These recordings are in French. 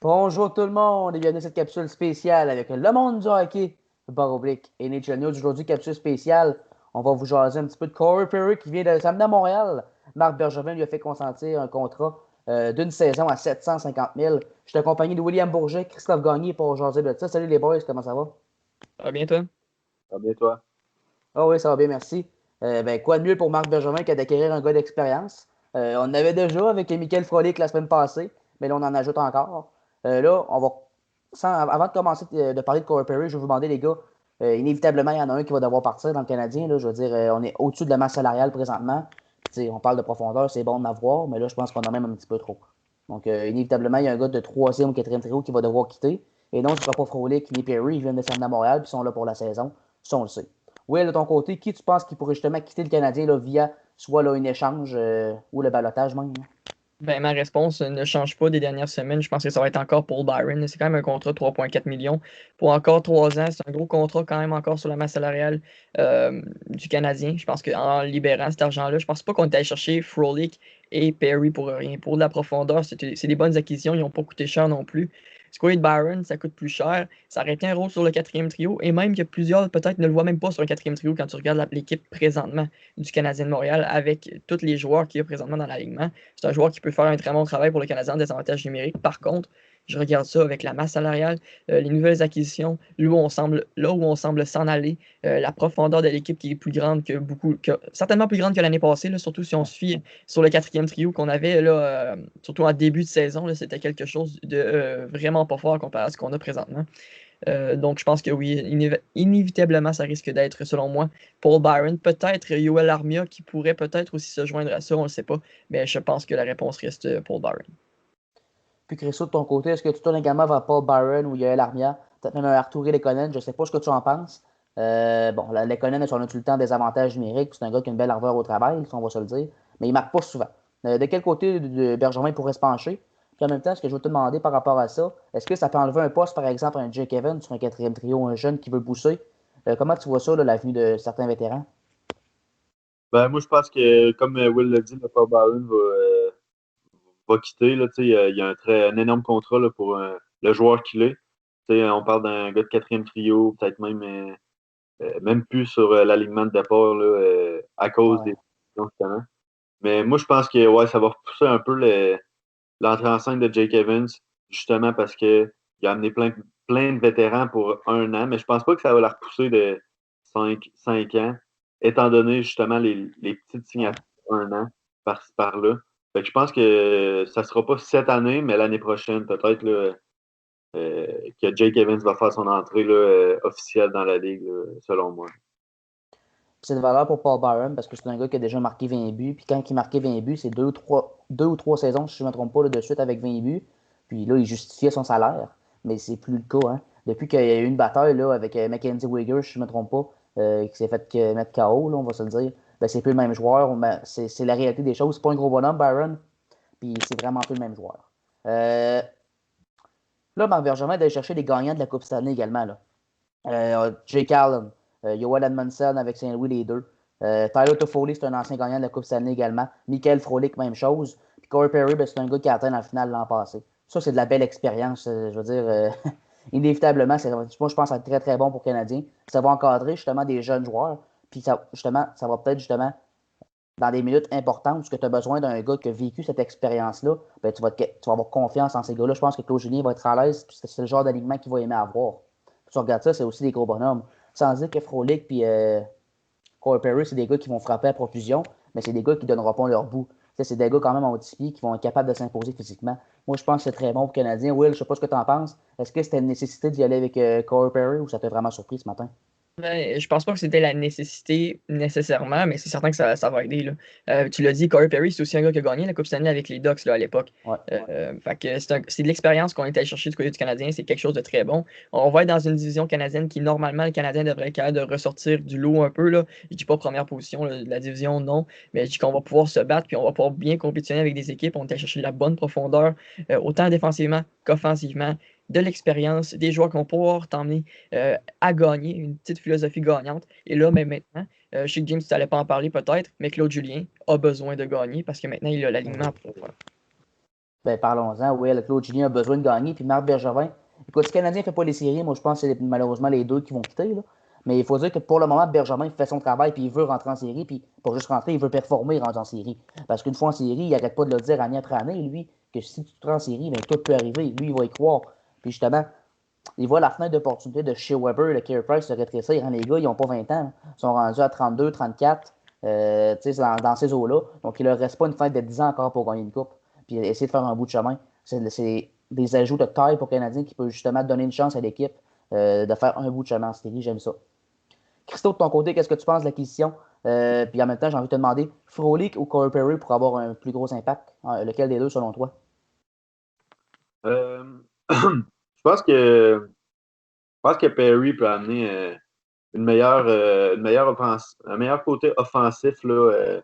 Bonjour tout le monde et bienvenue à cette capsule spéciale avec le monde du hockey, / NHL News. Aujourd'hui, capsule spéciale, on va vous jaser un petit peu de Corey Perry qui vient de s'amener à Montréal. Marc Bergevin lui a fait consentir un contrat d'une saison à 750 000. Je suis accompagné de William Bourget, Christophe Gagné pour jaser de ça. Salut les boys, comment ça va? Ça va bien, toi? Ça va bien, toi? Ah oui, ça va bien, merci. Quoi de mieux pour Marc Bergevin que d'acquérir un gars d'expérience? On en avait déjà avec Michael Frolic la semaine passée, mais là, on en ajoute encore. Là, avant de commencer de parler de Corey Perry, je vais vous demander, les gars, inévitablement, il y en a un qui va devoir partir dans le Canadien. Là, je veux dire, on est au-dessus de la masse salariale présentement. On parle de profondeur, c'est bon de m'avoir, mais là, je pense qu'on a même un petit peu trop. Donc, inévitablement, il y a un gars de troisième ou quatrième trio qui va devoir quitter. Et non, ce ne sera pas Frolic ni Perry, ils viennent de s'amener à Montréal, puis ils sont là pour la saison. Ça, on le sait. Will, de ton côté, qui tu penses qui pourrait justement quitter le Canadien là, via soit là, un échange ou le balotage même? Ben, ma réponse ne change pas des dernières semaines. Je pense que ça va être encore Paul Byron. C'est quand même un contrat de 3,4 millions pour encore 3 ans. C'est un gros contrat quand même encore sur la masse salariale du Canadien. Je pense qu'en libérant cet argent-là, je pense pas qu'on est allé chercher Frolic et Perry pour rien. Pour de la profondeur, c'est des bonnes acquisitions. Ils n'ont pas coûté cher non plus. Squid Byron, ça coûte plus cher. Ça aurait été un rôle sur le quatrième trio. Et même que plusieurs peut-être ne le voient même pas sur le quatrième trio quand tu regardes l'équipe présentement du Canadien de Montréal avec tous les joueurs qu'il y a présentement dans l'alignement. C'est un joueur qui peut faire un très bon travail pour le Canadien en désavantage numérique. Par contre, je regarde ça avec la masse salariale, les nouvelles acquisitions, là où on semble s'en aller, la profondeur de l'équipe qui est plus grande que certainement plus grande que l'année passée, là, surtout si on se fie sur le quatrième trio qu'on avait, là, surtout en début de saison, là, c'était quelque chose de vraiment pas fort comparé à ce qu'on a présentement. Donc, je pense que oui, inévitablement, ça risque d'être, selon moi, Paul Byron. Peut-être Yoel Armia qui pourrait peut-être aussi se joindre à ça, on ne le sait pas. Mais je pense que la réponse reste Paul Byron. Puis Christo, de ton côté, est-ce que tu tournes également vers Paul Byron ou Yael Armia? Peut-être même un Arturi Lekonen, je ne sais pas ce que tu en penses. Bon, Lekonen, on a tout le temps des avantages numériques. C'est un gars qui a une belle ardeur au travail, si on va se le dire. Mais il ne marque pas souvent. De quel côté de Bergevin pourrait se pencher? Puis en même temps, ce que je veux te demander par rapport à ça, est-ce que ça peut enlever un poste, par exemple, à un Jake Evans sur un quatrième trio, un jeune qui veut pousser? Comment tu vois ça, là, l'avenue de certains vétérans? Ben, moi, je pense que, comme Will l'a dit, le Paul Byron va quitter. Là, il y a un énorme contrat là, pour le joueur qu'il est. On parle d'un gars de quatrième trio, peut-être même plus sur l'alignement de départ là, à cause des Ouais. décisions, justement. Mais moi, je pense que ouais, ça va repousser un peu l'entrée en scène de Jake Evans, justement parce qu'il a amené plein de vétérans pour 1 an, mais je pense pas que ça va la repousser de 5 ans, étant donné justement les petites Ouais. signatures d'1 an par-ci par-là. Fait que je pense que ça sera pas cette année, mais l'année prochaine, peut-être là, que Jake Evans va faire son entrée là, officielle dans la ligue, là, selon moi. C'est de valeur pour Paul Byron parce que c'est un gars qui a déjà marqué 20 buts. Puis quand il marquait 20 buts, c'est deux ou trois saisons, si je ne me trompe pas, là, de suite avec 20 buts. Puis là, il justifiait son salaire. Mais c'est plus le cas. Hein. Depuis qu'il y a eu une bataille là, avec Mackenzie Weegar, si je ne me trompe pas, qui s'est fait mettre KO, là, on va se le dire, ben, c'est plus le même joueur. C'est la réalité des choses. C'est pas un gros bonhomme, Byron. Puis c'est vraiment plus le même joueur. Là, Marc Bergevin d'aller chercher des gagnants de la Coupe Stanley également. Là. Jake Allen, Joel Edmondson avec Saint-Louis, les deux. Tyler Toffoli, c'est un ancien gagnant de la Coupe Stanley également. Michael Frolic, même chose. Puis Corey Perry, ben, c'est un gars qui a atteint la finale l'an passé. Ça, c'est de la belle expérience. Je veux dire, inévitablement, moi, je pense que ça va être très, très bon pour les Canadiens. Ça va encadrer justement des jeunes joueurs. Puis ça, justement, ça va peut-être justement, dans des minutes importantes, parce que tu as besoin d'un gars qui a vécu cette expérience-là, ben, tu vas avoir confiance en ces gars-là. Je pense que Claude Julien va être à l'aise. C'est le genre d'alignement qu'il va aimer avoir. Tu regardes ça, c'est aussi des gros bonhommes. Sans dire que Frolic et Corey Perry, c'est des gars qui vont frapper à profusion, mais c'est des gars qui ne donneront pas leur bout. C'est des gars quand même en haut de pied qui vont être capables de s'imposer physiquement. Moi, je pense que c'est très bon pour les Canadiens. Will, je ne sais pas ce que tu en penses. Est-ce que c'était une nécessité d'y aller avec Corey Perry ou ça t'a vraiment surpris ce matin? Ben, je pense pas que c'était la nécessité nécessairement, mais c'est certain que ça va aider, là. Tu l'as dit, Corey Perry, c'est aussi un gars qui a gagné la Coupe Stanley avec les Ducks là, à l'époque. Ouais. Fait que c'est de l'expérience qu'on est allé chercher du côté du Canadien, c'est quelque chose de très bon. On va être dans une division canadienne qui, normalement, le Canadien devrait être capable de ressortir du lot un peu. Là. Je dis pas première position là, de la division, non, mais je dis qu'on va pouvoir se battre puis on va pouvoir bien compétitionner avec des équipes. On est allé chercher de la bonne profondeur, autant défensivement qu'offensivement, de l'expérience, des joueurs qui vont pouvoir t'emmener à gagner, une petite philosophie gagnante. Et là, mais maintenant, je sais que James, tu n'allais pas en parler peut-être, mais Claude Julien a besoin de gagner parce que maintenant, il a l'alignement pour faire. Ben, parlons-en. Oui, Claude Julien a besoin de gagner. Puis Marc Bergevin. Écoute, si le Canadien ne fait pas les séries, moi, je pense que c'est malheureusement les deux qui vont quitter. Là. Mais il faut dire que pour le moment, Bergevin fait son travail. Puis il veut rentrer en série. Puis pour juste rentrer, il veut performer rentrer en série. Parce qu'une fois en série, il n'arrête pas de le dire année après année, lui, que si tu te rends en série, ben, tout peut arriver. Lui, il va y croire. Puis justement, il voit la fenêtre d'opportunité de chez Weber, le Carey Price se rétrécir. Les gars, ils n'ont pas 20 ans. Là. Ils sont rendus à 32, 34. Dans ces eaux-là. Donc, il ne leur reste pas une fenêtre de 10 ans encore pour gagner une coupe. Puis essayer de faire un bout de chemin. C'est des ajouts de taille pour Canadien qui peuvent justement donner une chance à l'équipe de faire un bout de chemin en série. J'aime ça. Christo, de ton côté, qu'est-ce que tu penses de l'acquisition? Puis en même temps, j'ai envie de te demander, Frolic ou Corey Perry pour avoir un plus gros impact? Lequel des deux, selon toi? Je pense que Perry peut amener un meilleur côté offensif là,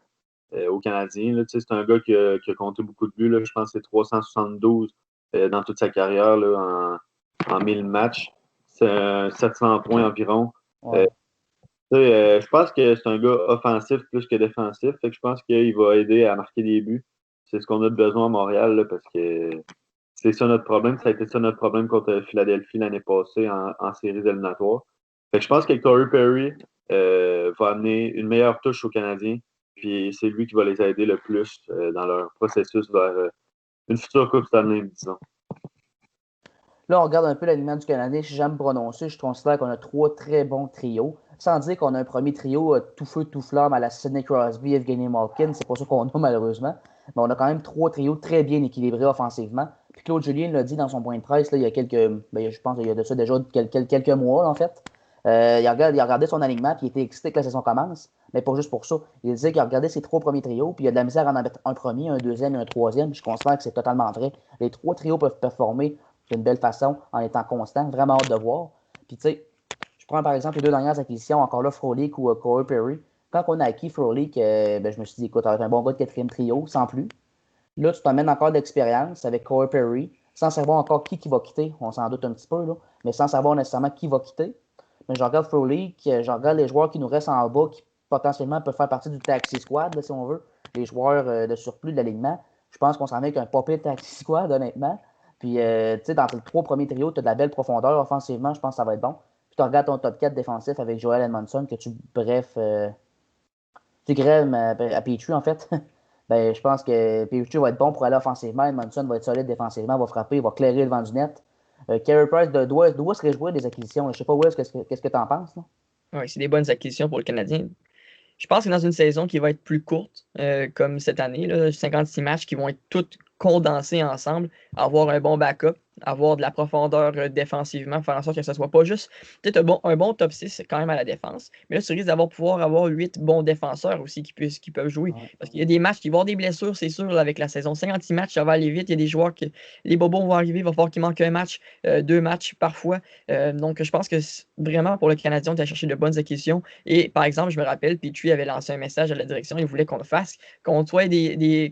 aux Canadiens. Là. C'est un gars qui a compté beaucoup de buts. Là. Je pense que c'est 372 dans toute sa carrière là, en 1000 matchs. C'est 700 points environ. Ouais. Je pense que c'est un gars offensif plus que défensif. Fait que je pense qu'il va aider à marquer des buts. C'est ce qu'on a besoin à Montréal là, parce que c'est ça notre problème. Ça a été ça notre problème contre Philadelphie l'année passée en séries éliminatoires. Fait que je pense que Corey Perry va amener une meilleure touche aux Canadiens. Puis c'est lui qui va les aider le plus dans leur processus vers une future Coupe Stanley, disons. Là, on regarde un peu l'alignement du Canadien. Si j'aime prononcer, je considère qu'on a trois très bons trios. Sans dire qu'on a un premier trio tout feu, tout flamme à la Sidney Crosby, Evgeny Malkin. C'est pas ça qu'on a malheureusement. Mais on a quand même trois trios très bien équilibrés offensivement. Puis Claude Julien l'a dit dans son point de presse là, il y a je pense qu'il y a de ça déjà quelques mois là, en fait. Il a regardé son alignement puis il était excité que la saison commence. Mais pas juste pour ça. Il disait qu'il a regardé ses trois premiers trios puis il y a de la misère à en mettre un premier, un deuxième et un troisième. Je considère que c'est totalement vrai. Les trois trios peuvent performer d'une belle façon en étant constant. Vraiment hâte de voir. Puis tu sais, je prends par exemple les deux dernières acquisitions, encore là, Frolic ou Corey Perry. Quand on a acquis Frolic, je me suis dit, écoute, ça va être un bon gars de quatrième trio, sans plus. Là, tu t'emmènes encore d'expérience avec Corey Perry, sans savoir encore qui va quitter. On s'en doute un petit peu, là, mais sans savoir nécessairement qui va quitter. Mais je regarde Frolic, je regarde les joueurs qui nous restent en bas, qui potentiellement peuvent faire partie du taxi squad, là, si on veut. Les joueurs de surplus de l'alignement. Je pense qu'on s'en met avec un popé taxi squad, honnêtement. Puis, tu sais, dans les trois premiers trios, tu as de la belle profondeur offensivement. Je pense que ça va être bon. Puis, tu regardes ton top 4 défensif avec Joel Edmondson, que tu grèves à Petrie, en fait. Ben, je pense que Petrie va être bon pour aller offensivement. Edmondson va être solide défensivement, va frapper, va clairer le vent du net. Carey Price doit se réjouir des acquisitions. Je ne sais pas, Will, qu'est-ce que tu en penses? Oui, c'est des bonnes acquisitions pour le Canadien. Je pense que dans une saison qui va être plus courte, comme cette année, là, 56 matchs qui vont être toutes condensés ensemble, avoir un bon backup, avoir de la profondeur défensivement, faire en sorte que ce ne soit pas juste peut-être un bon top 6 quand même à la défense, mais là, tu risques pouvoir avoir 8 bons défenseurs aussi qui peuvent jouer. Ouais. Parce qu'il y a des matchs qui vont avoir des blessures, c'est sûr, là, avec la saison. 56 matchs, ça va aller vite. Il y a des joueurs qui, les bobos vont arriver, il va falloir qu'il manque un match, deux matchs parfois. Donc, je pense que vraiment pour le Canadien, on a cherché de bonnes acquisitions. Et par exemple, je me rappelle, Petrie avait lancé un message à la direction, il voulait qu'on le fasse, qu'on soit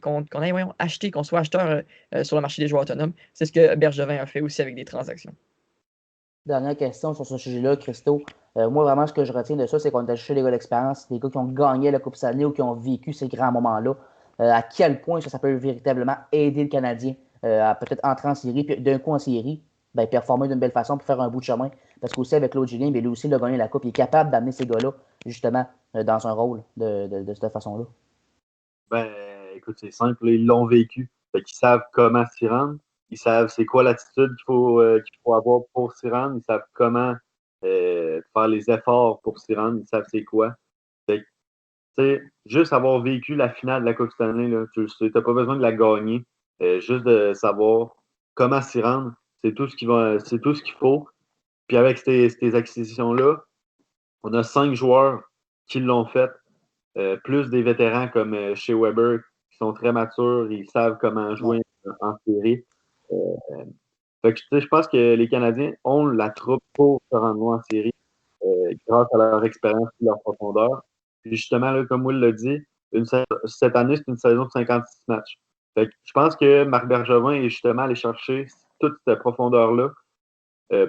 qu'on aille acheter, qu'on soit acheteur sur le marché des joueurs autonomes. C'est ce que Bergevin a fait aussi avec des transactions. Dernière question sur ce sujet-là, Christo. Moi, vraiment, ce que je retiens de ça, c'est qu'on a cherché des gars d'expérience, des gars qui ont gagné la Coupe Stanley ou qui ont vécu ces grands moments-là. À quel point ça peut véritablement aider le Canadien à peut-être entrer en série, puis d'un coup en série, ben, performer d'une belle façon pour faire un bout de chemin. Parce qu'aussi avec Claude Julien, ben, lui aussi, il a gagné la Coupe. Il est capable d'amener ces gars-là, justement, dans un rôle de cette façon-là. Ben, écoute, c'est simple, ils l'ont vécu. Fait qu'ils savent comment s'y rendre. Ils savent c'est quoi l'attitude qu'il faut avoir pour s'y rendre. Ils savent comment faire les efforts pour s'y rendre. Ils savent c'est quoi. Fait que, tu sais, juste avoir vécu la finale de la Coupe Stanley, là, tu n'as pas besoin de la gagner. Juste de savoir comment s'y rendre. C'est tout ce qu'il faut. Puis avec ces acquisitions-là, on a 5 joueurs qui l'ont fait. Plus des vétérans comme chez Weber qui sont très matures, ils savent comment jouer en série. Fait que, je pense que les Canadiens ont la troupe pour se rendre loin en série grâce à leur expérience et leur profondeur. Puis justement, là, comme Will l'a dit, cette année, c'est une saison de 56 matchs. Fait que je pense que Marc Bergevin est justement allé chercher toute cette profondeur-là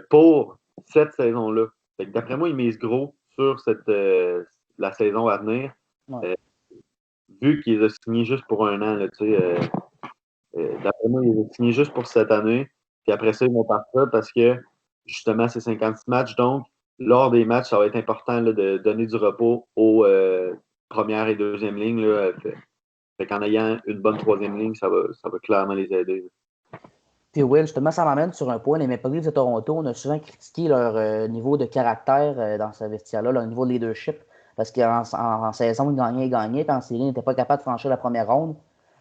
pour cette saison-là. D'après moi, il mise gros sur la saison à venir. Ouais. Vu qu'il les a signés juste pour un an, là, d'après moi, ils vont signer juste pour cette année. Puis après ça, ils vont partir parce que, justement, c'est 56 matchs. Donc, lors des matchs, ça va être important là, de donner du repos aux premières et deuxième lignes. Là, fait qu'en ayant une bonne troisième ligne, ça va clairement les aider. Puis Will, justement, ça m'amène sur un point. Les Maple Leafs de Toronto, on a souvent critiqué leur niveau de caractère dans ce vestiaire-là, leur niveau de leadership. Parce qu'en saison, ils gagnaient, puis en série, ils n'étaient pas capables de franchir la première ronde.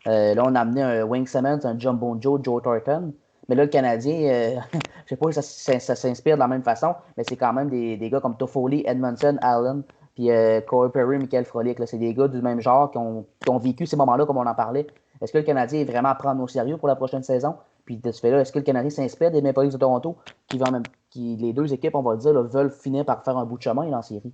Là, on a amené un Wayne Simmons, un Jumbo Joe Thornton. Mais là, le Canadien, je ne sais pas si ça s'inspire de la même façon, mais c'est quand même des gars comme Toffoli, Edmondson, Allen, puis Corey Perry, Michael Frolik. C'est des gars du même genre qui ont vécu ces moments-là, comme on en parlait. Est-ce que le Canadien est vraiment à prendre au sérieux pour la prochaine saison? Puis de ce fait-là, est-ce que le Canadien s'inspire des Maple Leafs de Toronto, qui les deux équipes, on va le dire, là, veulent finir par faire un bout de chemin en série?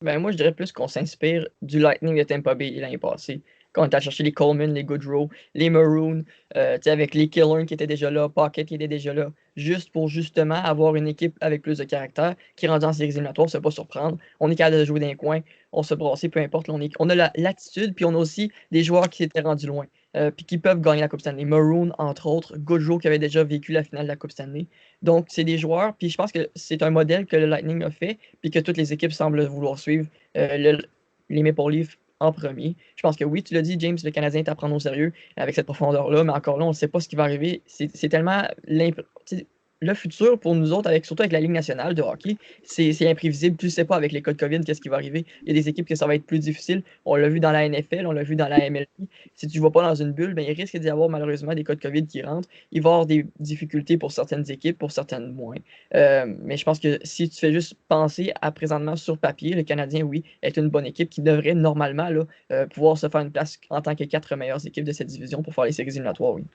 Ben, moi, je dirais plus qu'on s'inspire du Lightning de Tampa Bay l'année passée. Quand on est allé chercher les Coleman, les Goodrow, les Maroon, avec les Killers qui étaient déjà là, Pocket qui était déjà là, juste pour justement avoir une équipe avec plus de caractère qui est rendue en séries éliminatoires, ça ne va pas surprendre. On est capable de jouer dans les coins, on se brasser, peu importe. Là, on a l'attitude, puis on a aussi des joueurs qui étaient rendus loin, puis qui peuvent gagner la Coupe Stanley. Maroon, entre autres, Goodrow qui avait déjà vécu la finale de la Coupe Stanley. Donc, c'est des joueurs, puis je pense que c'est un modèle que le Lightning a fait, puis que toutes les équipes semblent vouloir suivre. Les Maple Leafs en premier. Je pense que oui, tu l'as dit, James, le Canadien est à prendre au sérieux avec cette profondeur-là, mais encore là, on ne sait pas ce qui va arriver. C'est tellement le futur pour nous autres, surtout avec la Ligue nationale de hockey, c'est imprévisible. Tu ne sais pas avec les cas de COVID qu'est-ce qui va arriver. Il y a des équipes que ça va être plus difficile. On l'a vu dans la NFL, on l'a vu dans la MLB. Si tu ne vas pas dans une bulle, ben, il risque d'y avoir malheureusement des cas de COVID qui rentrent. Il va y avoir des difficultés pour certaines équipes, pour certaines moins. Mais je pense que si tu fais juste penser à présentement sur papier, le Canadien, oui, est une bonne équipe qui devrait normalement là, pouvoir se faire une place en tant que 4 meilleures équipes de cette division pour faire les séries éliminatoires, oui.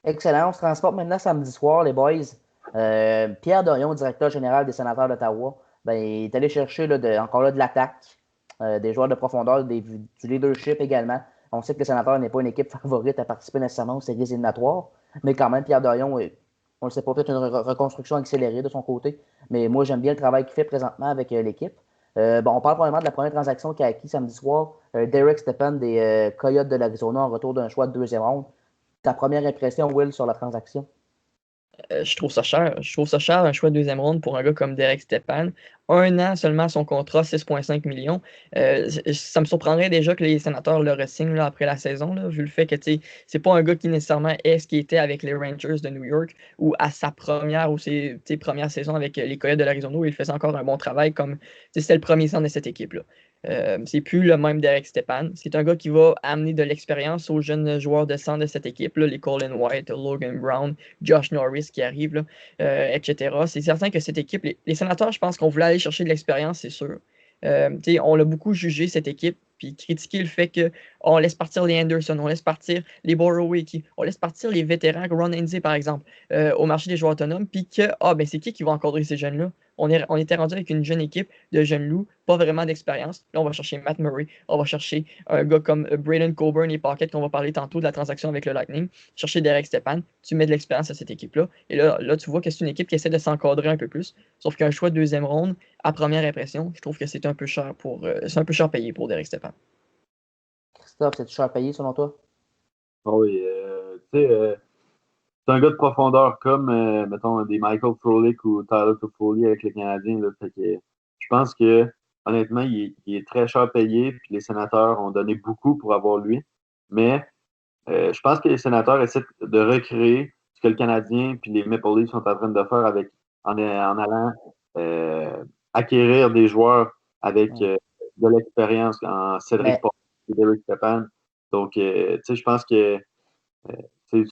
Excellent. On se transporte maintenant samedi soir, les boys. Pierre Dorion, directeur général des Sénateurs d'Ottawa, ben, il est allé chercher encore là de l'attaque, des joueurs de profondeur, du leadership également. On sait que les Sénateurs n'est pas une équipe favorite à participer nécessairement aux séries éliminatoires, mais quand même, Pierre Dorion, on le sait pas, peut-être une reconstruction accélérée de son côté. Mais moi, j'aime bien le travail qu'il fait présentement avec l'équipe. On parle probablement de la première transaction qu'il a acquis samedi soir. Derek Stepan des Coyotes de l'Arizona en retour d'un choix de deuxième ronde. Ta première impression, Will, sur la transaction? Je trouve ça cher. Je trouve ça cher, un choix de deuxième ronde pour un gars comme Derek Stepan. 1 an seulement son contrat, 6,5 millions. Ça me surprendrait déjà que les Sénateurs le re-signent là, après la saison, là, vu le fait que c'est pas un gars qui nécessairement est ce qu'il était avec les Rangers de New York ou à sa première ou ses premières saisons avec les Coyotes de l'Arizona où il faisait encore un bon travail comme c'était le premier centre de cette équipe-là. C'est plus le même Derek Stepan. C'est un gars qui va amener de l'expérience aux jeunes joueurs de centre de cette équipe-là, les Colin White, Logan Brown, Josh Norris qui arrivent, là, etc. C'est certain que cette équipe, les Sénateurs, je pense qu'on voulait aller chercher de l'expérience, c'est sûr. On l'a beaucoup jugé, cette équipe, puis critiqué le fait qu'on laisse partir les Anderson, on laisse partir les Borowiecki, on laisse partir les vétérans, Ron Hainsey par exemple, au marché des joueurs autonomes, puis que, c'est qui va encadrer ces jeunes-là? On était rendu avec une jeune équipe de jeunes loups, pas vraiment d'expérience. Là, on va chercher Matt Murray, on va chercher un gars comme Braden Coburn et Pocket, qu'on va parler tantôt de la transaction avec le Lightning, chercher Derek Stepan, tu mets de l'expérience à cette équipe-là, et là, tu vois que c'est une équipe qui essaie de s'encadrer un peu plus, sauf qu'un choix de deuxième ronde, à première impression, je trouve que c'est un peu cher c'est un peu cher payé pour Derek Stepan. Christophe, c'est-tu cher payé selon toi? Oui, tu sais, c'est un gars de profondeur comme, mettons, des Michael Frolik ou Tyler Toffoli avec les Canadiens. Là, fait que, je pense que, honnêtement, il est très cher payé, puis les Sénateurs ont donné beaucoup pour avoir lui. Mais je pense que les Sénateurs essaient de recréer ce que le Canadien puis les Maple Leafs sont en train de faire en allant acquérir des joueurs avec de l'expérience en Cédric Paul et Derek Stepan. Donc, tu sais, je pense que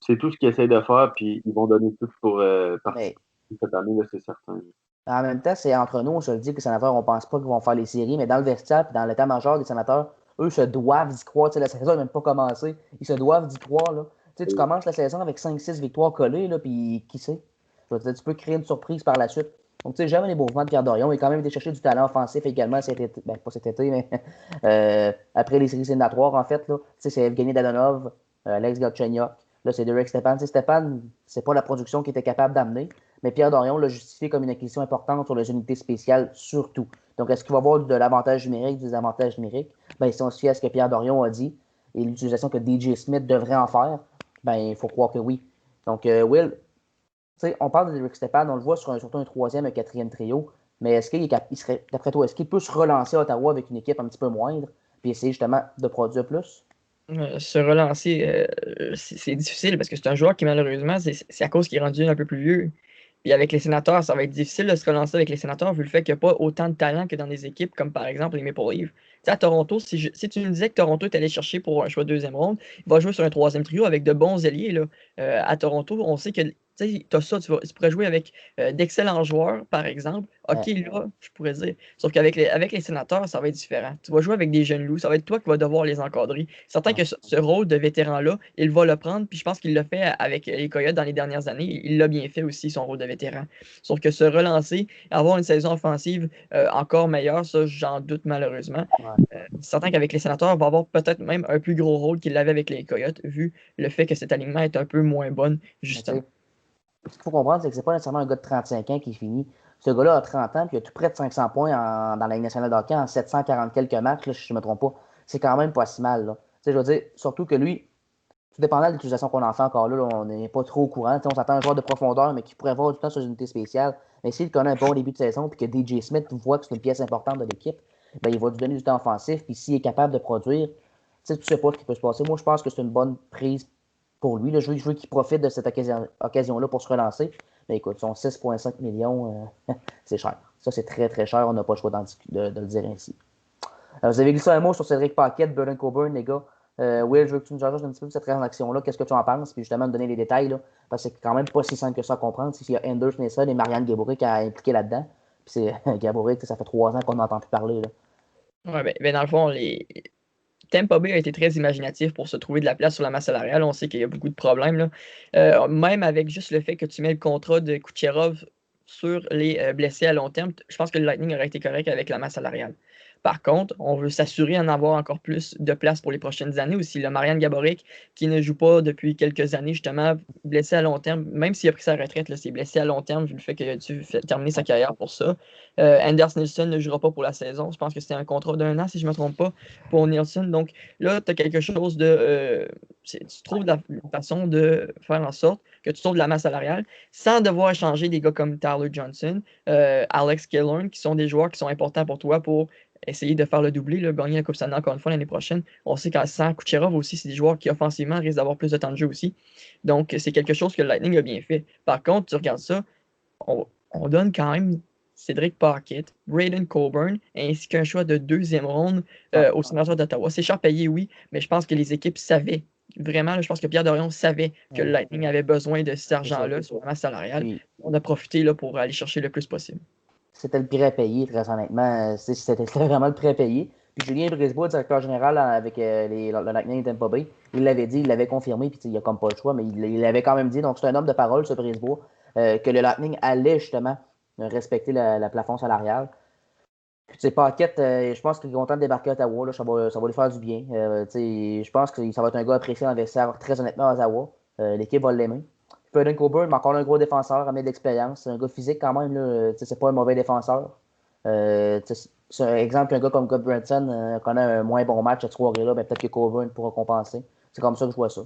c'est tout ce qu'ils essayent de faire, puis ils vont donner tout pour participer cette année, là, c'est certain. En même temps, c'est entre nous, on se le dit que les Sénateurs, on ne pense pas qu'ils vont faire les séries, mais dans le vestiaire et dans l'état-major des Sénateurs, eux se doivent d'y croire. La saison n'a même pas commencé. Ils se doivent d'y croire. Là. Tu commences la saison avec 5-6 victoires collées, là, puis qui sait? Tu peux créer une surprise par la suite. Donc, tu sais, jamais les mouvements de Pierre Dorion. Il a quand même été chercher du talent offensif également cet été. Ben, pas cet été, mais après les séries éliminatoires, en fait. C'est Evgeny Dadonov, Alex Galchenyuk. Là, c'est Derek Stepan. Stepan, c'est pas la production qu'il était capable d'amener. Mais Pierre Dorion l'a justifié comme une acquisition importante sur les unités spéciales, surtout. Donc, est-ce qu'il va y avoir de l'avantage numérique, du désavantage numérique? Ben, si on se fie à ce que Pierre Dorion a dit et l'utilisation que DJ Smith devrait en faire, Ben, il faut croire que oui. Donc, Will, on parle de Rick Stepan, on le voit surtout un troisième, un quatrième trio, mais est-ce qu'il serait, d'après toi, est-ce qu'il peut se relancer à Ottawa avec une équipe un petit peu moindre, puis essayer justement de produire plus? Se relancer, c'est difficile parce que c'est un joueur qui, malheureusement, c'est à cause qu'il est rendu un peu plus vieux. Puis avec les Sénateurs, ça va être difficile de se relancer avec les Sénateurs vu le fait qu'il n'y a pas autant de talent que dans des équipes comme par exemple les Maple Leafs. À Toronto, si tu me disais que Toronto est allé chercher pour un choix de deuxième ronde, il va jouer sur un troisième trio avec de bons alliés. Là. À Toronto, on sait que tu as ça, tu pourrais jouer avec d'excellents joueurs, par exemple. OK, là, je pourrais dire. Sauf qu'avec les Sénateurs, ça va être différent. Tu vas jouer avec des jeunes loups, ça va être toi qui vas devoir les encadrer. C'est certain que ce rôle de vétéran-là, il va le prendre, puis je pense qu'il l'a fait avec les Coyotes dans les dernières années. Il l'a bien fait aussi, son rôle de vétéran. Sauf que se relancer, avoir une saison offensive encore meilleure, ça, j'en doute malheureusement. C'est certain qu'avec les Sénateurs, il va avoir peut-être même un plus gros rôle qu'il l'avait avec les Coyotes, vu le fait que cet alignement est un peu moins bon, justement. Ce qu'il faut comprendre, c'est que c'est pas nécessairement un gars de 35 ans qui finit. Ce gars-là a 30 ans, puis il a tout près de 500 points dans la Ligue nationale de hockey en 740 quelques matchs, là, si je ne me trompe pas. C'est quand même pas si mal. Là. Je veux dire, surtout que lui, tout dépendant de l'utilisation qu'on en fait encore là, on n'est pas trop au courant. On s'attend à un joueur de profondeur, mais qui pourrait avoir du temps sur une unité spéciale. Mais s'il connaît un bon début de saison, puis que DJ Smith voit que c'est une pièce importante de l'équipe, ben, il va lui donner du temps offensif, puis s'il est capable de produire, tu sais pas ce qui peut se passer. Moi, je pense que c'est une bonne prise pour lui. Je veux qu'il profite de cette occasion-là pour se relancer. Mais écoute, son 6,5 millions, c'est cher. Ça, c'est très, très cher. On n'a pas le choix de le dire ainsi. Vous avez glissé un mot sur Cédric Paquette, Burden Coburn, les gars. Will, je veux que tu nous ajoutes un petit peu de cette transaction-là. Qu'est-ce que tu en penses? Puis justement, me donner les détails. Là, parce que c'est quand même pas si simple que ça à comprendre. Il y a Anders Nelson et Marianne Gaborik à impliquer là-dedans. Puis c'est Gaborik, ça fait 3 ans qu'on n'entend plus parler. Là. Ouais, ben, dans le fond, Tampa Bay a été très imaginatif pour se trouver de la place sur la masse salariale. On sait qu'il y a beaucoup de problèmes. Là. Même avec juste le fait que tu mets le contrat de Kucherov sur les blessés à long terme, je pense que le Lightning aurait été correct avec la masse salariale. Par contre, on veut s'assurer d'en avoir encore plus de place pour les prochaines années aussi. Le Marianne Gaborik, qui ne joue pas depuis quelques années, justement, blessé à long terme, même s'il a pris sa retraite, c'est blessé à long terme, vu le fait qu'il a dû terminer sa carrière pour ça. Anders Nilsson ne jouera pas pour la saison. Je pense que c'était un contrat d'1 an, si je ne me trompe pas, pour Nilsson. Donc là, tu as quelque chose de. Tu trouves la façon de faire en sorte que tu sauves de la masse salariale sans devoir échanger des gars comme Tyler Johnson, Alex Killorn, qui sont des joueurs qui sont importants pour toi pour essayer de faire le doublé, là, gagner la Coupe Stanley encore une fois l'année prochaine. On sait qu'à sans Kucherov aussi, c'est des joueurs qui offensivement risquent d'avoir plus de temps de jeu aussi. Donc, c'est quelque chose que le Lightning a bien fait. Par contre, tu regardes ça, on donne quand même Cédric Paquette, Braden Coburn, ainsi qu'un choix de deuxième ronde au Sénateur d'Ottawa. C'est cher payé, oui, mais je pense que les équipes savaient. Vraiment, là, je pense que Pierre Dorion savait que le Lightning avait besoin de cet argent-là sur la masse salariale. Oui. On a profité là, pour aller chercher le plus possible. C'était le prix à payer, très honnêtement. C'était vraiment le prix à payer. Puis Julien Brisebois, directeur général avec le Lightning et Tampa Bay, il l'avait dit, il l'avait confirmé, puis il n'a comme pas le choix, mais il l'avait quand même dit. Donc, c'est un homme de parole, ce Brisebois, que le Lightning allait justement respecter le plafond salarial. Puis, Paquette, je pense qu'il est content de débarquer à Ottawa. Là, ça va lui faire du bien. Je pense que ça va être un gars apprécié dans le vestiaire, très honnêtement, à Ottawa. L'équipe va l'aimer. Braden Coburn, encore un gros défenseur, amené de l'expérience. C'est un gars physique quand même. C'est pas un mauvais défenseur. C'est un exemple qu'un gars comme Goodbranson connaît un moins bon match à ce soirée-là, ben, peut-être que Coburn pourra compenser. C'est comme ça que je vois ça.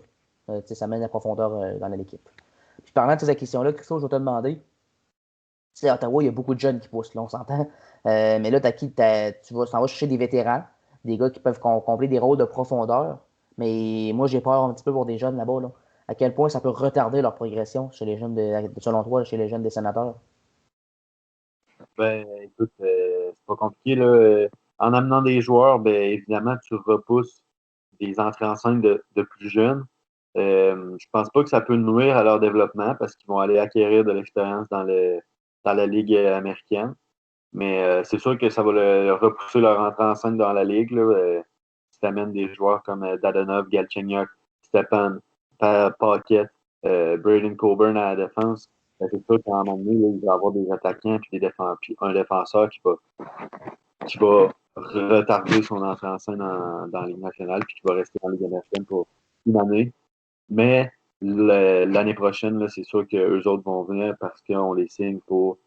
Ça mène la profondeur dans l'équipe. Puis parlant de ces acquisitions-là, Christo, je vais te demander. À Ottawa, il y a beaucoup de jeunes qui poussent, là, on s'entend. Mais là, tu vas chercher des vétérans, des gars qui peuvent combler des rôles de profondeur. Mais moi, j'ai peur un petit peu pour des jeunes là-bas. Là. À quel point ça peut retarder leur progression chez les jeunes, selon toi, chez les jeunes des Sénateurs? Ben, écoute, c'est pas compliqué. Là. En amenant des joueurs, ben, évidemment, tu repousses des entrées en scène de plus jeunes. Je pense pas que ça peut nuire à leur développement parce qu'ils vont aller acquérir de l'expérience dans la Ligue américaine. Mais c'est sûr que ça va repousser leur entrée en scène dans la Ligue. Là, si tu amènes des joueurs comme Dadonov, Galchenyuk, Stepan, Paquette, Braden Coburn à la défense, ben, c'est sûr qu'à un moment donné, là, il va y avoir des attaquants puis un défenseur qui va retarder son entrée en scène dans la Ligue nationale puis qui va rester dans la Ligue américaine pour une année. Mais l'année prochaine, là, c'est sûr qu'eux autres vont venir parce qu'on les signe pour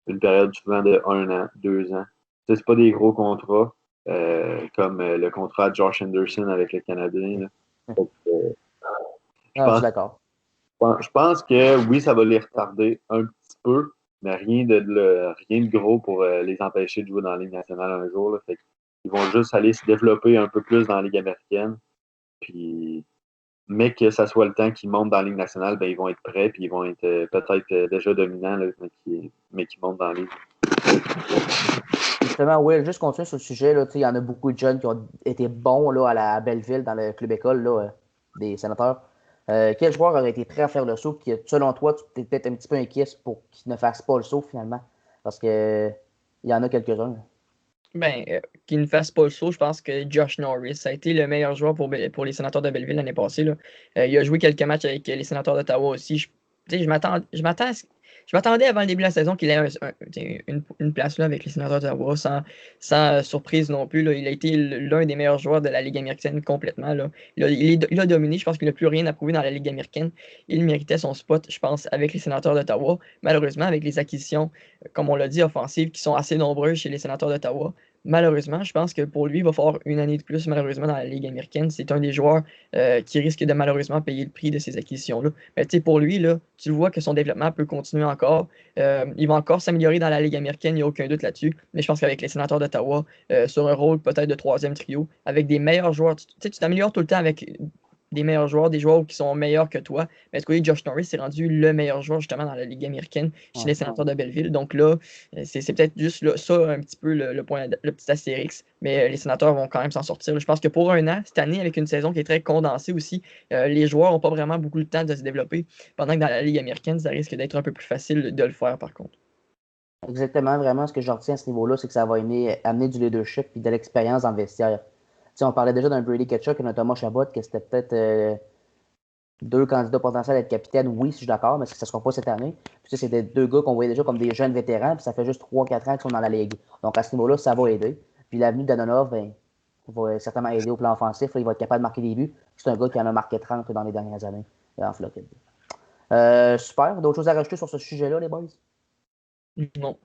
une période souvent de 1 an, 2 ans. C'est pas des gros contrats comme le contrat de Josh Anderson avec le Canadien. Là. Je suis d'accord. Je pense que oui, ça va les retarder un petit peu, mais rien de gros pour les empêcher de jouer dans la Ligue nationale un jour. Là. Fait ils vont juste aller se développer un peu plus dans la Ligue américaine. Puis, mais que ça soit le temps qu'ils montent dans la Ligue nationale, ben, ils vont être prêts, puis ils vont être peut-être déjà dominants, là, mais qui montent dans la Ligue. Justement, Will, juste continuer sur le sujet, il y en a beaucoup de jeunes qui ont été bons là, à Belleville, dans le club école là, des Sénateurs. Quel joueur aurait été prêt à faire le saut qui, selon toi, tu es peut-être un petit peu inquiet pour qu'il ne fasse pas le saut finalement? Parce que il y en a quelques-uns. Qu'il ne fasse pas le saut, je pense que Josh Norris ça a été le meilleur joueur pour les Sénateurs de Belleville l'année passée. Là. Il a joué quelques matchs avec les Sénateurs d'Ottawa aussi. Je m'attendais avant le début de la saison qu'il ait une place là, avec les Sénateurs d'Ottawa sans surprise non plus. Là. Il a été l'un des meilleurs joueurs de la Ligue américaine complètement. Là. Il a dominé. Je pense qu'il n'a plus rien à prouver dans la Ligue américaine. Il méritait son spot, je pense, avec les Sénateurs d'Ottawa. Malheureusement, avec les acquisitions, comme on l'a dit, offensives qui sont assez nombreuses chez les Sénateurs d'Ottawa, malheureusement, je pense que pour lui, il va falloir une année de plus, malheureusement, dans la Ligue américaine. C'est un des joueurs qui risque de malheureusement payer le prix de ces acquisitions-là. Mais pour lui, là, tu le vois que son développement peut continuer encore. Il va encore s'améliorer dans la Ligue américaine, il n'y a aucun doute là-dessus. Mais je pense qu'avec les Sénateurs d'Ottawa, sur un rôle peut-être de troisième trio, avec des meilleurs joueurs, tu t'améliores tout le temps avec des meilleurs joueurs, des joueurs qui sont meilleurs que toi. Mais du coup, Josh Norris s'est rendu le meilleur joueur justement dans la Ligue américaine chez les Sénateurs de Belleville. Donc là, c'est peut-être juste là, ça un petit peu le petit astérix. Mais les Sénateurs vont quand même s'en sortir. Je pense que pour un an, cette année, avec une saison qui est très condensée aussi, les joueurs n'ont pas vraiment beaucoup de temps de se développer. Pendant que dans la Ligue américaine, ça risque d'être un peu plus facile de le faire par contre. Exactement, vraiment, ce que je retiens à ce niveau-là, c'est que ça va amener du leadership et de l'expérience dans le vestiaire. On parlait déjà d'un Brady Tkachuk et d'un Thomas Chabot, que c'était peut-être deux candidats potentiels à être capitaine. Oui, si je suis d'accord, mais ça ne sera pas cette année. Puis c'est des deux gars qu'on voyait déjà comme des jeunes vétérans, puis ça fait juste 3-4 ans qu'ils sont dans la Ligue. Donc à ce niveau-là, ça va aider. Puis l'avenue de Dadonov, va certainement aider au plan offensif. Là, il va être capable de marquer des buts. C'est un gars qui en a marqué 30 dans les dernières années en Floride. Super. D'autres choses à rajouter sur ce sujet-là, les boys? Non.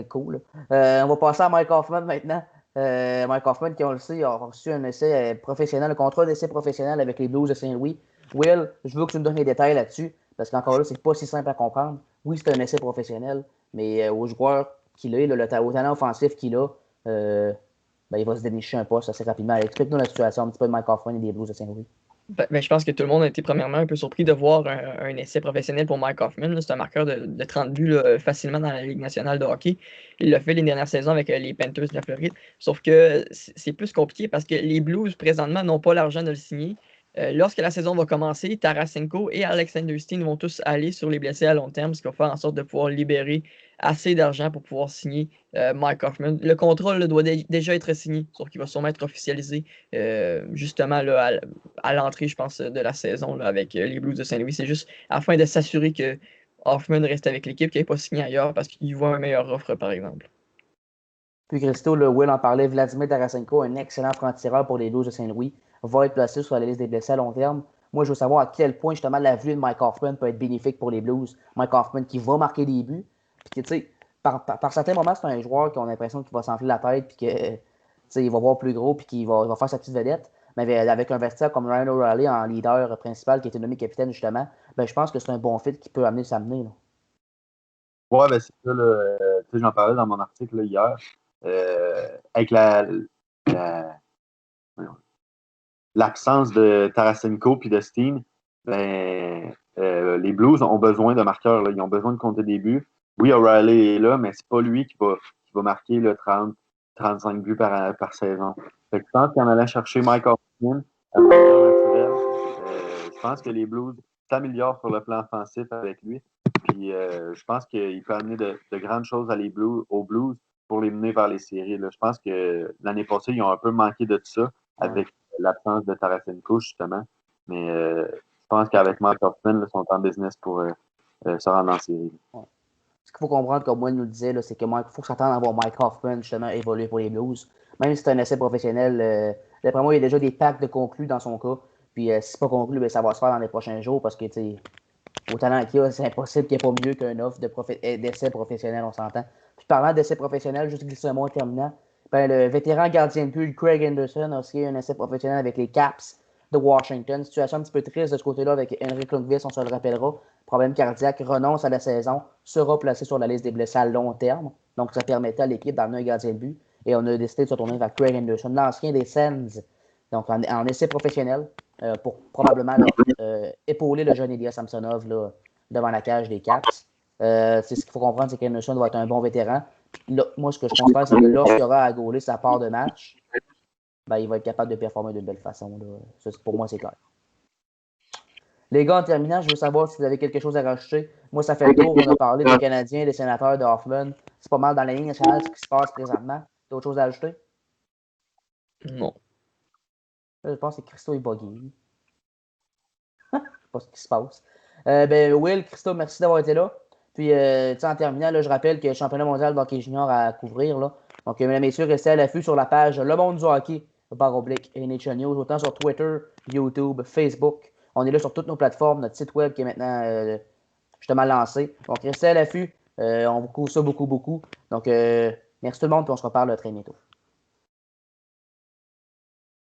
Cool. On va passer à Mike Hoffman maintenant. Mike Hoffman, qui on le sait, a reçu un essai professionnel, un contrat d'essai professionnel avec les Blues de Saint-Louis. Will, je veux que tu me donnes les détails là-dessus, parce qu'encore là, c'est pas si simple à comprendre. Oui, c'est un essai professionnel, mais au joueur qu'il est, au talent offensif qu'il a, il va se dénicher un poste assez rapidement. Explique-nous la situation un petit peu de Mike Hoffman et des Blues de Saint-Louis. Je pense que tout le monde a été premièrement un peu surpris de voir un essai professionnel pour Mike Hoffman. C'est un marqueur de 30 buts là, facilement dans la Ligue nationale de hockey. Il l'a fait les dernières saisons avec les Panthers de la Floride. Sauf que c'est plus compliqué parce que les Blues, présentement, n'ont pas l'argent de le signer. Lorsque la saison va commencer, Tarasenko et Alexander Steen vont tous aller sur les blessés à long terme, ce qui va faire en sorte de pouvoir libérer assez d'argent pour pouvoir signer Mike Hoffman. Le contrat doit déjà être signé, sauf qu'il va sûrement être officialisé justement là, à l'entrée, je pense, de la saison là, avec les Blues de Saint-Louis. C'est juste afin de s'assurer que Hoffman reste avec l'équipe, qu'il n'ait pas signé ailleurs parce qu'il voit une meilleure offre, par exemple. Puis Christo, Will en parlait, Vladimir Tarasenko, un excellent franc-tireur pour les Blues de Saint-Louis, va être placé sur la liste des blessés à long terme. Moi, je veux savoir à quel point, justement, la vue de Mike Hoffman peut être bénéfique pour les Blues. Mike Hoffman qui va marquer des buts, puis que, tu sais, par certains moments, c'est un joueur qui a l'impression qu'il va s'enfler la tête, puis que, il va voir plus gros, puis qu'il va faire sa petite vedette. Mais avec un vestiaire comme Ryan O'Reilly en leader principal, qui a été nommé capitaine, justement, je pense que c'est un bon fit qui peut s'amener. Ouais, c'est ça, j'en parlais dans mon article là, hier. Avec l'absence de Tarasenko puis de Steen, les Blues ont besoin de marqueurs. Là. Ils ont besoin de compter des buts. Oui, O'Reilly est là, mais c'est pas lui qui va marquer 30-35 buts par saison. Fait que je pense qu'en allant chercher Mike Hoffman à naturel, je pense que les Blues s'améliorent sur le plan offensif avec lui. Puis je pense qu'il peut amener de grandes choses aux Blues pour les mener vers les séries. Là. Je pense que l'année passée, ils ont un peu manqué de ça avec l'absence de Tarasenko, justement. Mais je pense qu'avec Mike Hoffman, ils sont en business pour se rendre en série. Ouais. Ce qu'il faut comprendre, comme Will nous le disait, c'est qu'il faut s'attendre à voir Mike Hoffman justement évoluer pour les Blues. Même si c'est un essai professionnel, d'après moi, il y a déjà des packs de conclus dans son cas. Puis si c'est pas conclu, ça va se faire dans les prochains jours parce que au talent qu'il a, c'est impossible qu'il n'y ait pas mieux qu'une offre d'essai professionnel, on s'entend. Puis parlant d'essai professionnel, juste glisser un mot en terminant, le vétéran gardien de but Craig Anderson a aussi un essai professionnel avec les Caps. de Washington. Situation un petit peu triste de ce côté-là avec Henrik Lundqvist, on se le rappellera. Problème cardiaque, renonce à la saison, sera placé sur la liste des blessés à long terme. Donc, ça permettait à l'équipe d'amener un gardien de but. Et on a décidé de se tourner vers Craig Anderson, l'ancien des Sens. Donc, en essai professionnel, pour probablement épauler le jeune Ilya Samsonov là, devant la cage des Caps. C'est ce qu'il faut comprendre, c'est qu'Henderson va être un bon vétéran. Là, moi, ce que je considère, c'est que lorsqu'il aura à gauler sa part de match, ben, il va être capable de performer d'une belle façon. Là. Ça, pour moi, c'est clair. Les gars, en terminant, je veux savoir si vous avez quelque chose à rajouter. Moi, ça fait le tour. On a parlé des Canadiens, des Sénateurs, de Hoffman. C'est pas mal dans la ligne nationale ce qui se passe présentement. D'autres choses à ajouter? Non. Je pense que Christo est buggy. Je sais pas ce qui se passe. Will, Christo, merci d'avoir été là. Puis, en terminant, là, je rappelle que le championnat mondial de hockey junior à couvrir. Là. Donc, mesdames et messieurs, restez à l'affût sur la page Le Monde du hockey, /NHL News, autant sur Twitter, YouTube, Facebook. On est là sur toutes nos plateformes, notre site web qui est maintenant justement lancé. Donc, restez à l'affût. On vous couvre ça beaucoup. Donc, merci tout le monde, puis on se reparle très bientôt.